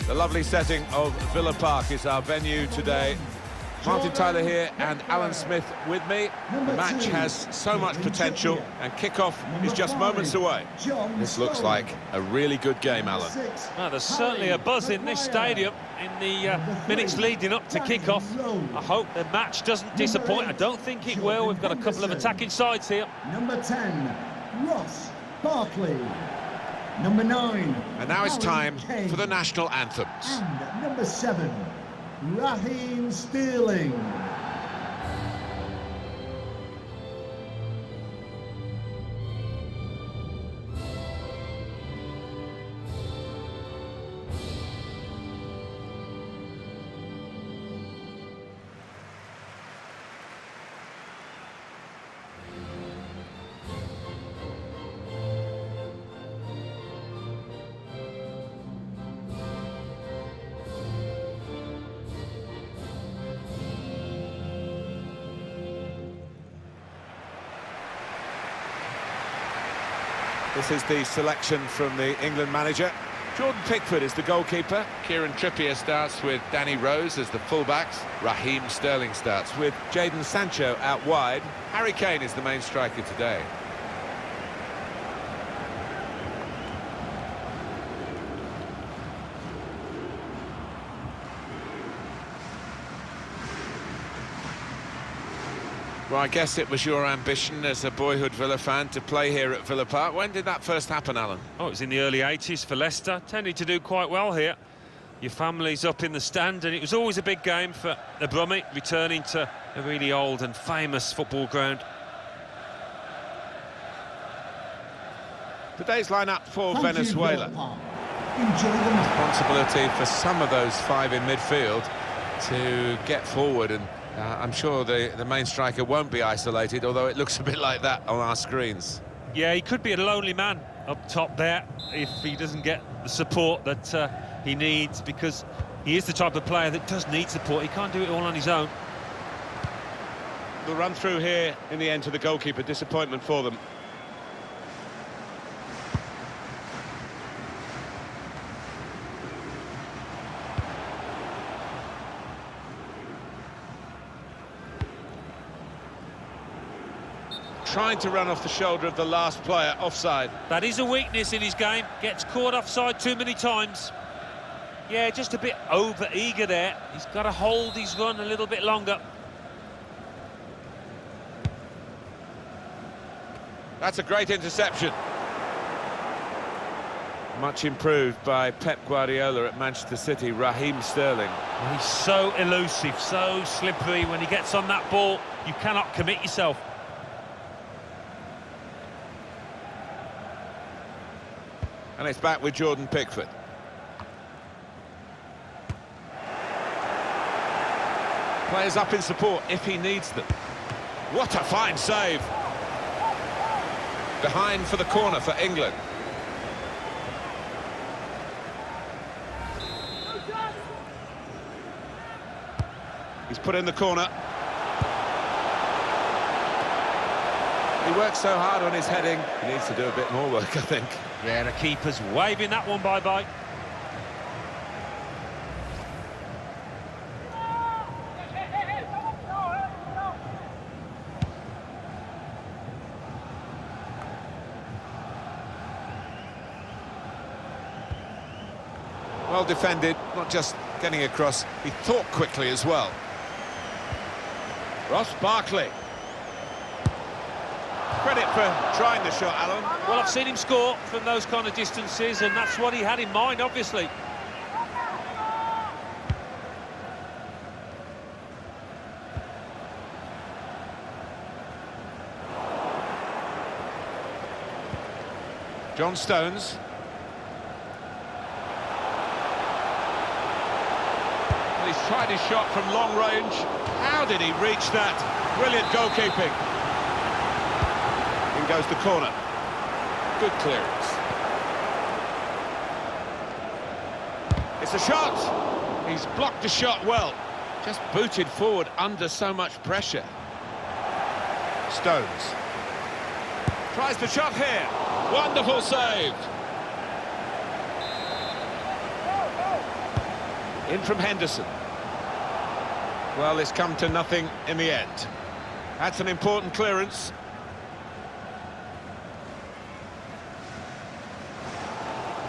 The lovely setting of Villa Park is our venue today. Martin Tyler here and Alan Smith with me. The match has so much potential and kick-off is just moments away. This looks like a really good game, Alan. Well, there's certainly a buzz in this stadium in the minutes leading up to kick-off. I hope the match doesn't disappoint. I don't think it will. We've got a couple of attacking sides here. Number 10, Ross Barkley. Number 9. And now it's time for the national anthems. And number 7, Raheem Sterling. This is the selection from the England manager. Jordan Pickford is the goalkeeper. Kieran Trippier starts with Danny Rose as the fullbacks. Raheem Sterling starts with Jadon Sancho out wide. Harry Kane is the main striker today. Well, I guess it was your ambition as a boyhood Villa fan to play here at Villa Park. When did that first happen, Alan? Oh, it was in the early 80s for Leicester. Tended to do quite well here. Your family's up in the stand, and it was always a big game for the Brummie, returning to a really old and famous football ground. Today's lineup for Venezuela. Enjoy the match. Responsibility for some of those five in midfield to get forward, and I'm sure the main striker won't be isolated, although it looks a bit like that on our screens. Yeah, he could be a lonely man up top there if he doesn't get the support that he needs, because he is the type of player that does need support. He can't do it all on his own. The run through here in the end to the goalkeeper, disappointment for them. Trying to run off the shoulder of the last player, offside. That is a weakness in his game. Gets caught offside too many times. Yeah, just a bit over-eager there. He's got to hold his run a little bit longer. That's a great interception. Much improved by Pep Guardiola at Manchester City, Raheem Sterling. Well, he's so elusive, so slippery. When he gets on that ball, you cannot commit yourself. And it's back with Jordan Pickford. Players up in support if he needs them. What a fine save. Behind for the corner for England. He's put in the corner. He works so hard on his heading, he needs to do a bit more work, I think. Yeah, the keeper's waving that one bye-bye. Well defended, not just getting across, he thought quickly as well. Ross Barkley. Credit for trying the shot, Alan. Well, I've seen him score from those kind of distances, and that's what he had in mind, obviously. John Stones. Well, he's tried his shot from long range. How did he reach that? Brilliant goalkeeping. In goes the corner. Good clearance. It's a shot. He's blocked the shot well. Just booted forward under so much pressure. Stones. Tries the shot here. Wonderful save. In from Henderson. Well, it's come to nothing in the end. That's an important clearance.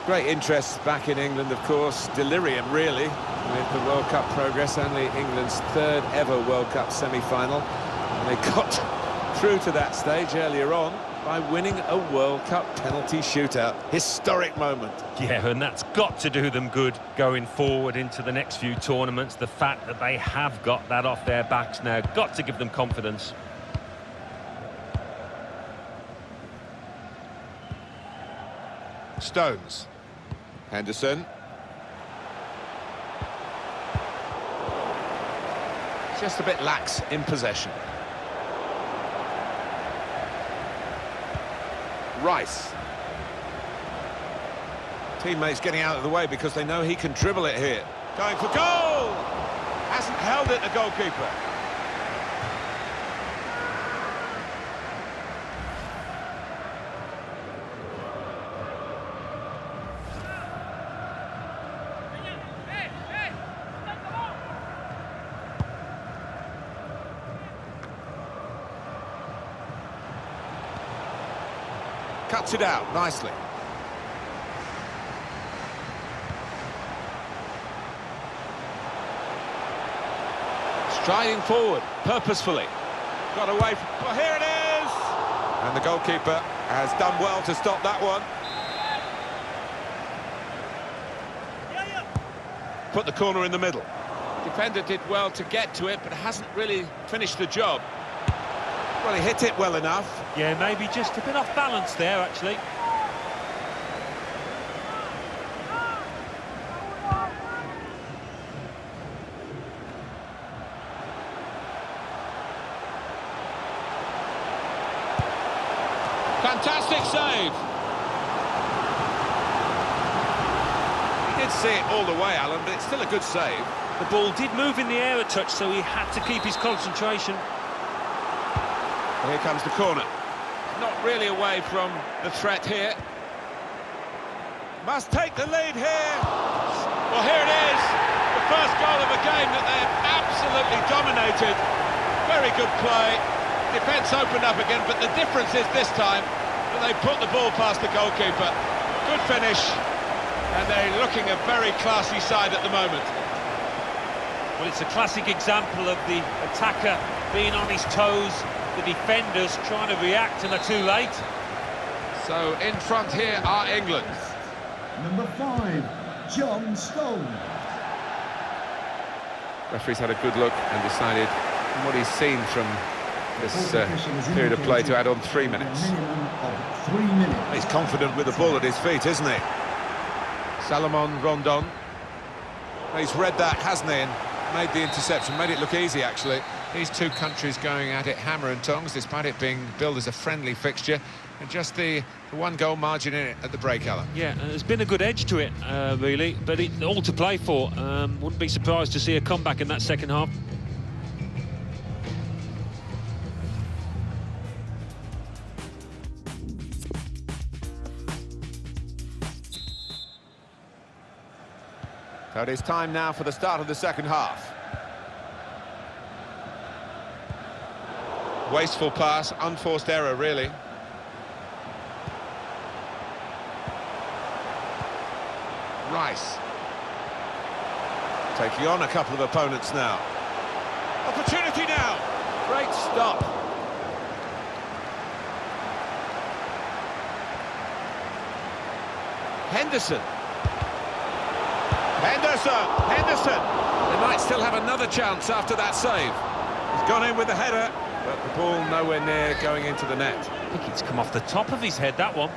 Great interest back in England, of course. Delirium, really, with the World Cup progress. Only England's third ever World Cup semi-final. And they got through to that stage earlier on by winning a World Cup penalty shootout. Historic moment. Yeah, and that's got to do them good going forward into the next few tournaments. The fact that they have got that off their backs now, got to give them confidence. Stones. Henderson. Just a bit lax in possession. Rice. Teammates getting out of the way because they know he can dribble it here. Going for goal! Hasn't held it, the goalkeeper. Cuts it out nicely. Striding forward, purposefully. Got away from... Well, here it is! And the goalkeeper has done well to stop that one. Put the corner in the middle. Defender did well to get to it, but hasn't really finished the job. Well, he hit it well enough. Yeah, maybe just a bit off balance there, actually. Fantastic save. He did see it all the way, Alan, but it's still a good save. The ball did move in the air a touch, so he had to keep his concentration. Here comes the corner. Not really away from the threat here. Must take the lead here. Well, here it is. The first goal of a game that they have absolutely dominated. Very good play. Defence opened up again, but the difference is this time that they put the ball past the goalkeeper. Good finish. And they're looking a very classy side at the moment. Well, it's a classic example of the attacker being on his toes, the defenders trying to react and are too late. So in front here are England. Number 5, John Stone. Referee's had a good look and decided from what he's seen from this period of play to add on 3 minutes. Minimum of 3 minutes. He's confident with the ball at his feet, isn't he? Salomon Rondon. He's read that, hasn't he, and made the interception, made it look easy, actually. These two countries going at it hammer and tongs, despite it being billed as a friendly fixture, and just the one-goal margin in it at the break, Alan. Yeah, there's been a good edge to it, really, but it all to play for. Wouldn't be surprised to see a comeback in that second half. So it is time now for the start of the second half. Wasteful pass, unforced error, really. Rice. Taking on a couple of opponents now. Opportunity now. Great stop. Henderson. Henderson! They might still have another chance after that save. He's gone in with the header, but the ball nowhere near going into the net. I think it's come off the top of his head, that one.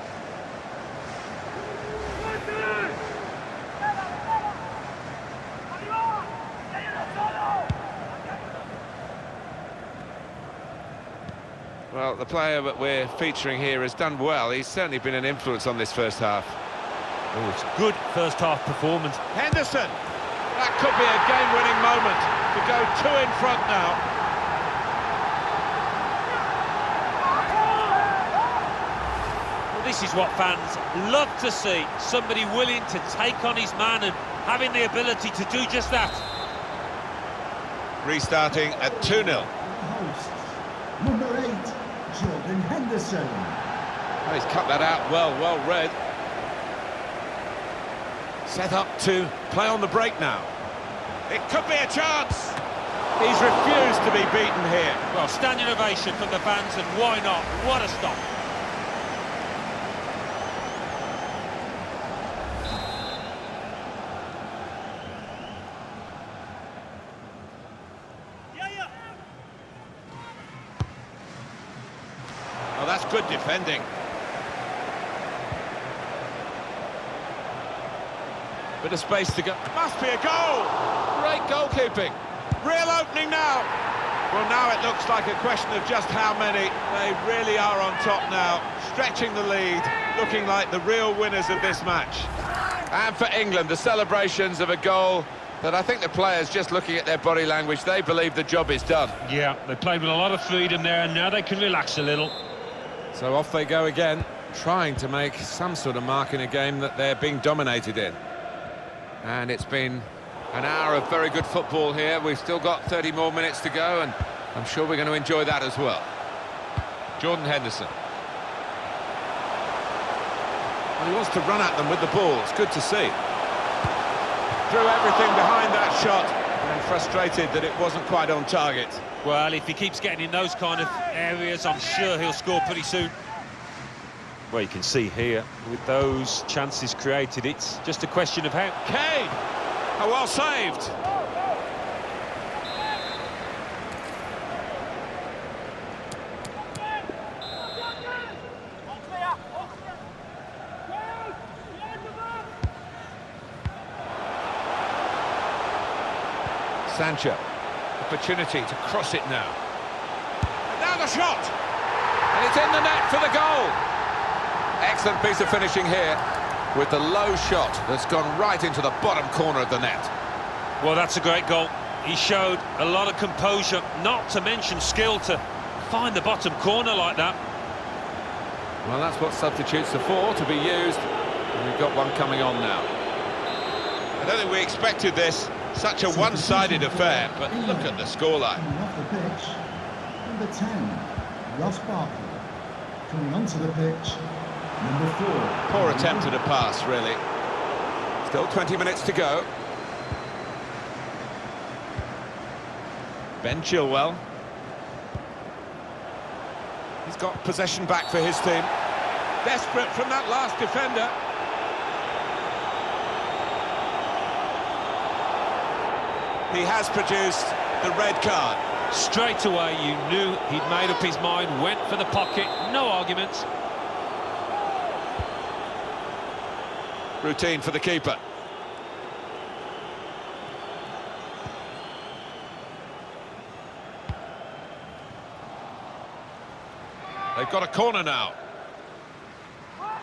Well, the player that we're featuring here has done well. He's certainly been an influence on this first half. Oh, it's good first-half performance. Henderson! That could be a game-winning moment to go 2 in front now. Well, this is what fans love to see. Somebody willing to take on his man and having the ability to do just that. Restarting at 2-0. Hosts. Number 8, Jordan Henderson. Oh, he's cut that out well read. Set up to play on the break now. It could be a chance. He's refused to be beaten here. Well, standing ovation from the fans, and why not? What a stop. Oh, that's good defending. Bit of space to go. Must be a goal! Great goalkeeping. Real opening now. Well, now it looks like a question of just how many. They really are on top now, stretching the lead, looking like the real winners of this match. And for England, the celebrations of a goal that I think the players, just looking at their body language, they believe the job is done. Yeah, they played with a lot of freedom there, and now they can relax a little. So off they go again, trying to make some sort of mark in a game that they're being dominated in. And it's been an hour of very good football here. We've still got 30 more minutes to go, and I'm sure we're going to enjoy that as well. Jordan Henderson. Well, he wants to run at them with the ball. It's good to see. Threw everything behind that shot, and frustrated that it wasn't quite on target. Well, if he keeps getting in those kind of areas, I'm sure he'll score pretty soon. Well, you can see here, with those chances created, it's just a question of how... Kane! Oh, well saved! Sancho, opportunity to cross it now. And now the shot! And it's in the net for the goal! Excellent piece of finishing here, with the low shot that's gone right into the bottom corner of the net. Well, that's a great goal. He showed a lot of composure, not to mention skill, to find the bottom corner like that. Well, that's what substitutes are for, to be used. And we've got one coming on now. I don't think we expected this, such a one-sided affair, but look at the scoreline. Coming off the pitch, number 10, Ross Barkley. Coming onto the pitch, number 4. Poor attempt at a pass, really. Still 20 minutes to go. Ben Chilwell. He's got possession back for his team. Desperate from that last defender. He has produced the red card. Straight away, you knew he'd made up his mind, went for the pocket, no arguments. Routine for the keeper. They've got a corner now.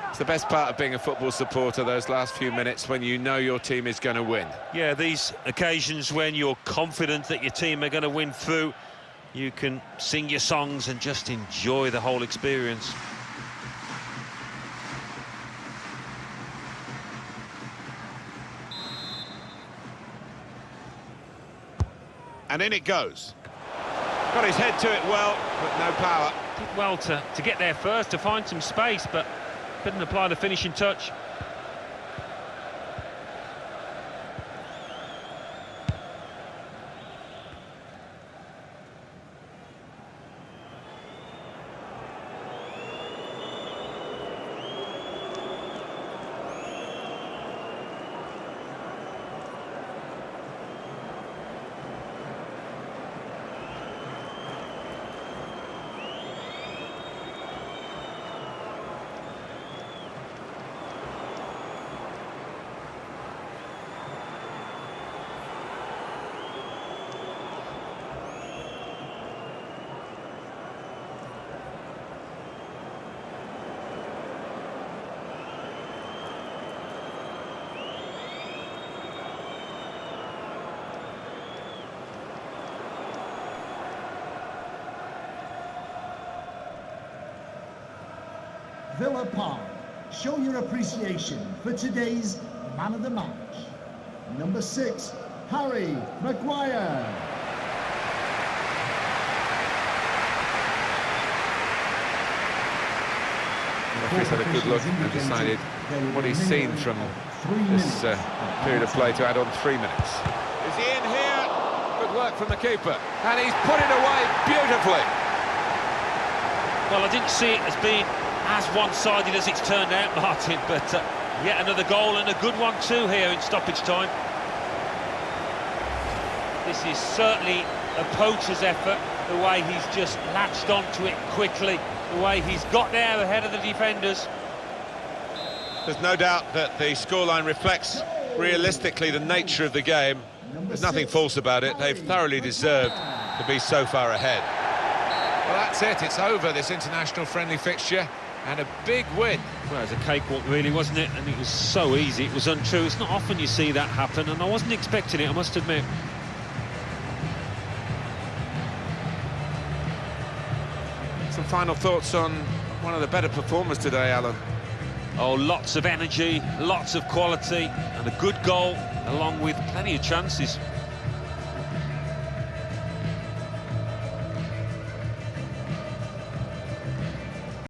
It's the best part of being a football supporter, those last few minutes when you know your team is going to win. Yeah, these occasions when you're confident that your team are going to win through, you can sing your songs and just enjoy the whole experience. And in it goes. Got his head to it well, but no power. Did well to get there first, to find some space, but couldn't apply the finishing touch. Villa Park. show your appreciation for today's man of the match. Number 6, Harry Maguire. Referee's had a good look and decided what he's seen from this period of play to add on 3 minutes. Is he in here? Good work from the keeper, and he's put it away beautifully. Well, I didn't see it as being as one-sided as it's turned out, Martin, but yet another goal, and a good one too here in stoppage time. This is certainly a poacher's effort, the way he's just latched onto it quickly, the way he's got there ahead of the defenders. There's no doubt that the scoreline reflects realistically the nature of the game. There's nothing false about it. They've thoroughly deserved to be so far ahead. Well, that's it. It's over, this international friendly fixture, and a big win. Well, it was a cakewalk, really, wasn't it? And it was so easy, it was untrue. It's not often you see that happen, and I wasn't expecting it, I must admit. Some final thoughts on one of the better performers today, Alan. Oh, lots of energy, lots of quality, and a good goal, along with plenty of chances.